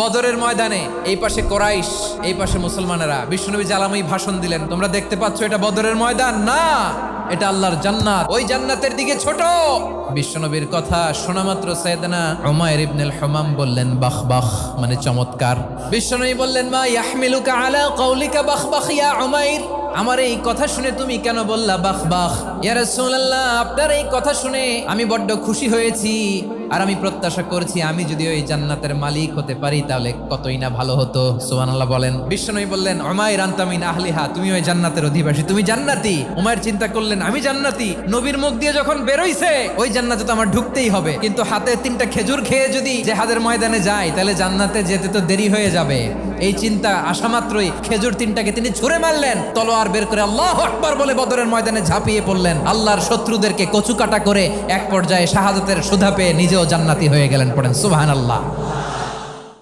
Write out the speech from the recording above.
বদরের ময়দানে এই পাশে কোরাইশ, এই পাশে মুসলমানেরা। বিশ্বনবী জালাময়ী ভাষণ দিলেন, তোমরা দেখতে পাচ্ছ এটা বদরের ময়দান না, এটা আল্লাহর জান্নাত, ওই জান্নাতের দিকে ছোট। বিশ্বনবীর কথা শোনা মাত্র সাইয়েদনা উমাইর ইবনুল হুমাম বললেন বাখ বাখ, মানে চমৎকার। বিশ্বনবী বললেন মা ইয়াহমিলুকা আলা কওলিকা বাখ বাখ ইয়া উমাইর, আমার এই কথা শুনে তুমি কেন বললা বাখ বাখ? ইয়া রাসূলুল্লাহ, আপনার এই কথা শুনে আমি বড্ড খুশি হয়েছি, আর আমি প্রত্যাশা করছি আমি যদি ওই জান্নাতের মালিক হতে পারি তাহলে কতই না ভালো হতো। সুবহানাল্লাহ বলেন। বিশ্বনবী বললেন উমাইর আনতা মিন আহলিহা, তুমি ওই জান্নাতের অধিবাসী, তুমি জান্নাতি। উমাইর চিন্তা করলেন আমি জান্নাতি, নবীর মুখ দিয়ে যখন বেরোইছে ওই জান্নাতে তো আমার ঢুকতেই হবে, কিন্তু হাতে 3টা খেজুর খেয়ে যদি জেহাদের ময়দানে যাই তাহলে জান্নাতে যেতে তো দেরি হয়ে যাবে। এই চিন্তা আসা মাত্রই খেজুর 3টাকে তিনি ছুঁড়ে মারলেন, তলোয়ার বের করে আল্লাহু আকবার বলে বদরের ময়দানে ঝাঁপিয়ে পড়লেন। আল্লাহর শত্রুদেরকে কচুকাটা করে এক পর্যায়ে শাহাদাতের সুধা পেয়ে নিজেও জান্নাতি হয়ে গেলেন। পড়েন সুবহানাল্লাহ।